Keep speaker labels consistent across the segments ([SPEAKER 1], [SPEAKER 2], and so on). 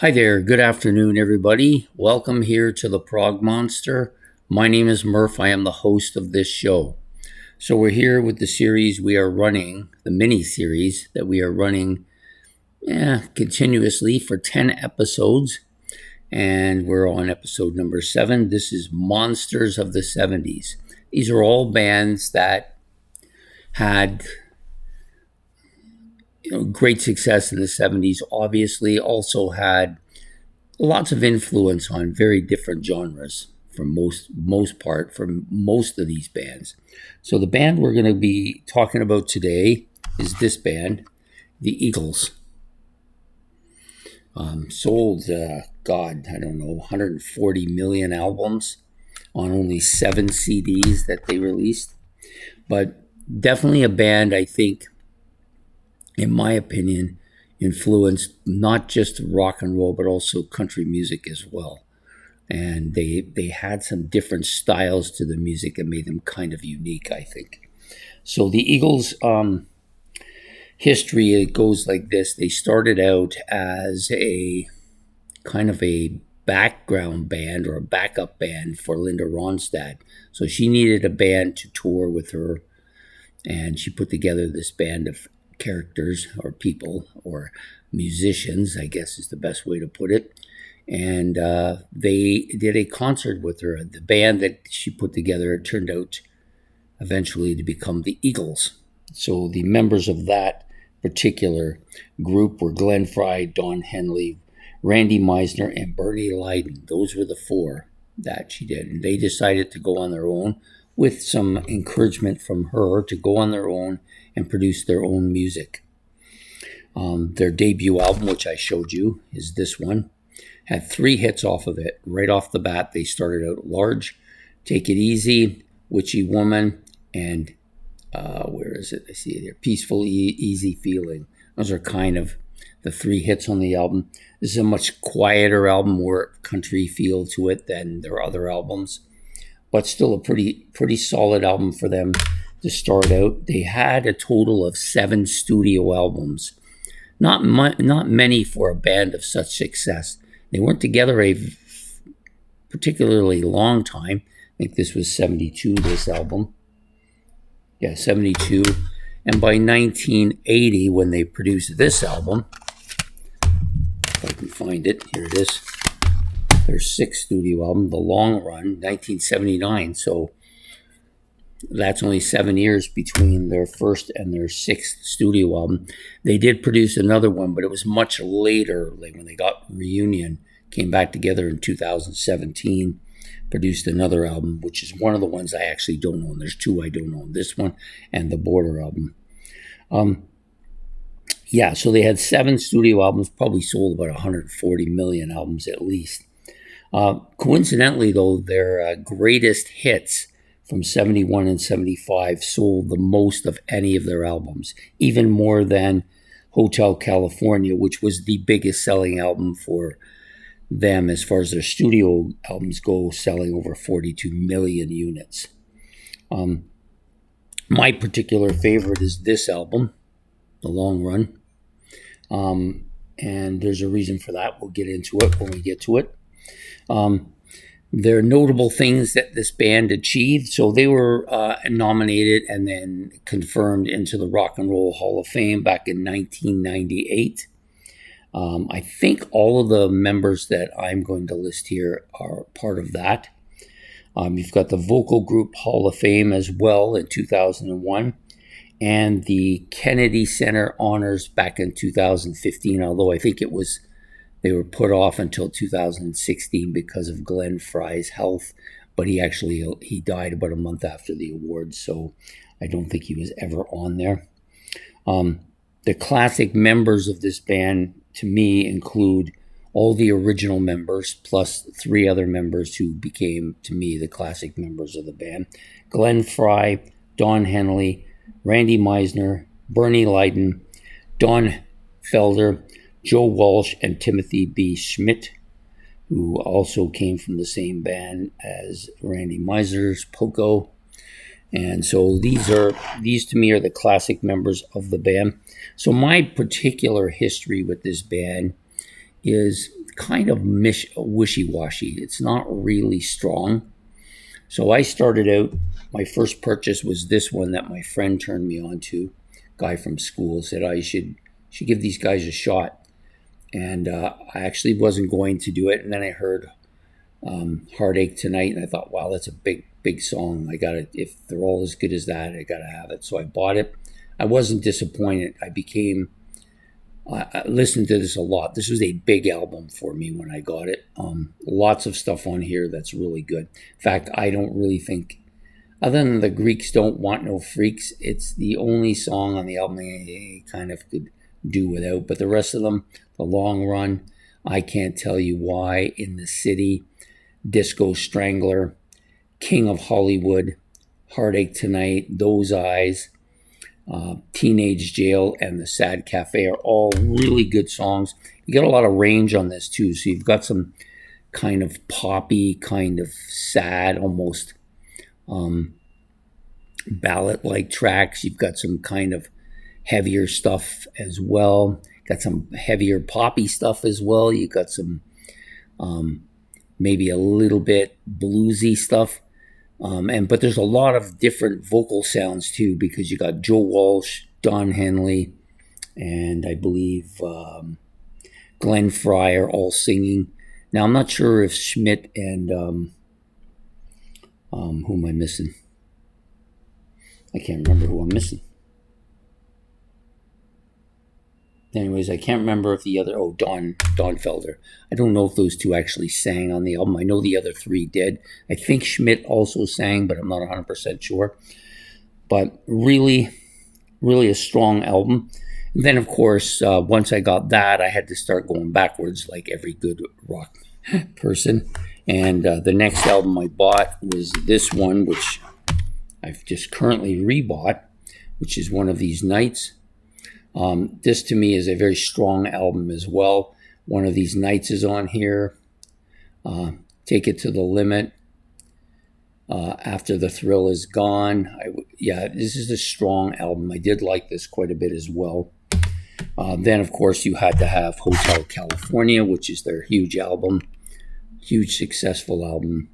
[SPEAKER 1] Hi there, good afternoon, everybody. Welcome here to the Prog Monster. My name is Murph. I am the host of this show. So, we're here with the series we are running, the mini series that we are running continuously for 10 episodes. And we're on episode number 7. This is Monsters of the 70s. These are all bands that had great success in the 70s, obviously, also had lots of influence on very different genres for most part for most of these bands. So the band we're going to be talking about today is this band, the Eagles. Sold, I don't know, 140 million albums on only 7 CDs that they released. But definitely a band, I think, in my opinion, influenced not just rock and roll, but also country music as well. And they had some different styles to the music that made them kind of unique, I think. So the Eagles' history, it goes like this. They started out as a kind of a background band or a backup band for Linda Ronstadt. So she needed a band to tour with her, and she put together this band of characters or people or musicians, I guess is the best way to put it. And they did a concert with her. The band that she put together, it turned out eventually to become the Eagles. So the members of that particular group were Glenn Frey, Don Henley, Randy Meisner, and Bernie Leiden. Those were the 4 that she did. And they decided to go on their own with some encouragement from her to go on their own and produce their own music. Their debut album, which I showed you, is this one. Had 3 hits off of it. Right off the bat, they started out large. Take It Easy, Witchy Woman, and where is it? I see it here. Peaceful, Easy Feeling. Those are kind of the 3 hits on the album. This is a much quieter album, more country feel to it than their other albums, but still a pretty solid album for them to start out. They had a total of 7 studio albums. Not many for a band of such success. They weren't together a particularly long time. I think this was 72, this album. Yeah, 72. And by 1980, when they produced this album, if I can find it, here it is. Their 6th studio album, The Long Run, 1979. So that's only 7 years between their first and their 6th studio album. They did produce another one, but it was much later, like when they got Reunion, came back together in 2017, produced another album, which is one of the ones I actually don't own. There's 2 I don't own, this one and the Border album. So they had 7 studio albums, probably sold about 140 million albums at least. Coincidentally, though, their greatest hits from 71 and 75 sold the most of any of their albums, even more than Hotel California, which was the biggest selling album for them as far as their studio albums go, selling over 42 million units. My particular favorite is this album, The Long Run. And there's a reason for that. We'll get into it when we get to it. There are notable things that this band achieved. So they were nominated and then confirmed into the Rock and Roll Hall of Fame back in 1998. I think all of the members that I'm going to list here are part of that. You've got the Vocal Group Hall of Fame as well in 2001. And the Kennedy Center Honors back in 2015, although I think they were put off until 2016 because of Glenn Frey's health, but he died about a month after the awards, so I don't think he was ever on there. The classic members of this band, to me, include all the original members, plus 3 other members who became, to me, the classic members of the band. Glenn Frey, Don Henley, Randy Meisner, Bernie Leiden, Don Felder, Joe Walsh, and Timothy B. Schmidt, who also came from the same band as Randy Meisner's Poco. And so these to me are the classic members of the band. So my particular history with this band is kind of wishy-washy. It's not really strong. So I started out, my first purchase was this one that my friend turned me on to. Guy from school said I should give these guys a shot. And I actually wasn't going to do it. And then I heard Heartache Tonight, and I thought, wow, that's a big song. I got it. If they're all as good as that, I got to have it. So I bought it. I wasn't disappointed. I listened to this a lot. This was a big album for me when I got it. Lots of stuff on here that's really good. In fact, I don't really think, other than the Greeks Don't Want No Freaks, it's the only song on the album I kind of could do without. But the rest of them, The Long Run, I Can't Tell You Why, In the City, Disco Strangler, King of Hollywood, Heartache Tonight, Those Eyes, Teenage Jail, and The Sad Cafe are all really good songs. You get a lot of range on this too. So you've got some kind of poppy, kind of sad, almost ballad-like tracks. You've got some kind of heavier stuff as well. Got some heavier poppy stuff as well. You've got some maybe a little bit bluesy stuff. But there's a lot of different vocal sounds too, because you got Joe Walsh, Don Henley, and I believe Glenn Fry are all singing. Now I'm not sure if Schmidt and who am I missing? I can't remember who I'm missing. Anyways, I can't remember if the other, Don Felder. I don't know if those two actually sang on the album. I know the other three did. I think Schmidt also sang, but I'm not 100% sure. But really, really a strong album. And then, of course, once I got that, I had to start going backwards like every good rock person. And the next album I bought was this one, which I've just currently rebought, which is One of These Nights. This to me is a very strong album as well. One of These Nights is on here. Take It to the Limit. After the Thrill Is Gone. This is a strong album. I did like this quite a bit as well. Then, of course, you had to have Hotel California, which is their huge album. Huge, successful album.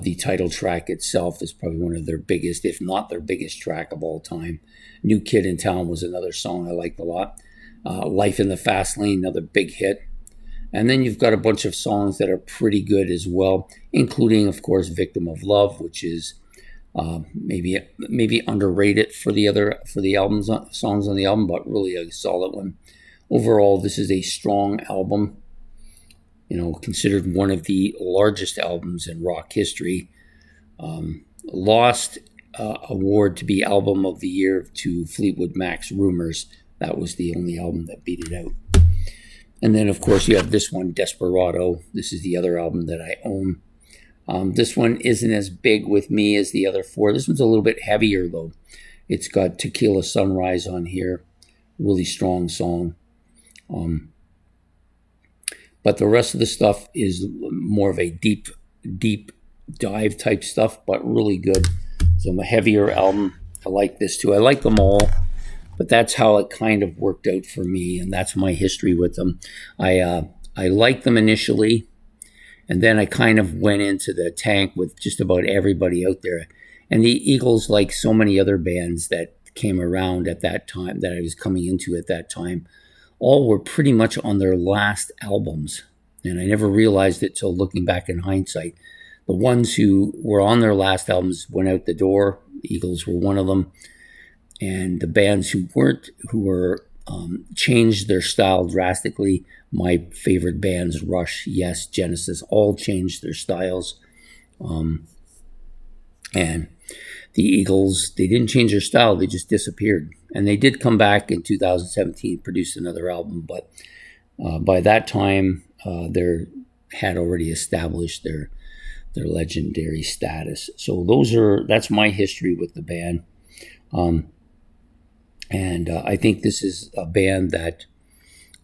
[SPEAKER 1] The title track itself is probably one of their biggest, if not their biggest track of all time. New Kid in Town was another song I liked a lot. Life in the Fast Lane, another big hit. And then you've got a bunch of songs that are pretty good as well, including, of course, Victim of Love, which is maybe underrated for the songs on the album, but really a solid one. Overall, this is a strong album. Considered one of the largest albums in rock history. Lost award to be Album of the Year to Fleetwood Mac's Rumors. That was the only album that beat it out. And then, of course, you have this one, Desperado. This is the other album that I own. This one isn't as big with me as the other four. This one's a little bit heavier, though. It's got Tequila Sunrise on here. Really strong song. But the rest of the stuff is more of a deep dive type stuff, but really good. So a heavier album. I like this too. I like them all, but that's how it kind of worked out for me, and that's my history with them. I liked them initially, and then I kind of went into the tank with just about everybody out there. And the Eagles, like so many other bands that came around at that time, that I was coming into at that time, all were pretty much on their last albums. And I never realized it till looking back in hindsight. The ones who were on their last albums went out the door. The Eagles were one of them. And the bands who weren't, changed their style drastically. My favorite bands, Rush, Yes, Genesis, all changed their styles. And the Eagles, they didn't change their style, they just disappeared. And they did come back in 2017, produced another album, but by that time, they had already established their legendary status. So that's my history with the band. And I think this is a band that,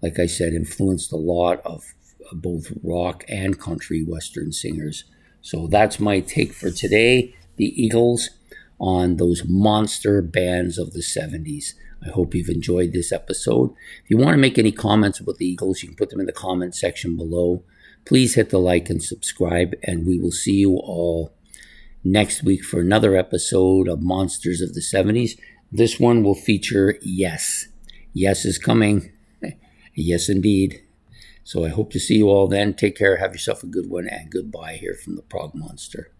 [SPEAKER 1] like I said, influenced a lot of both rock and country western singers. So that's my take for today. The Eagles on those monster bands of the 70s. I hope you've enjoyed this episode. If you want to make any comments about the Eagles, you can put them in the comment section below. Please hit the like and subscribe, and we will see you all next week for another episode of Monsters of the 70s. This one will feature Yes. Yes is coming. Yes, indeed. So I hope to see you all then. Take care. Have yourself a good one, and goodbye here from the Prog Monster.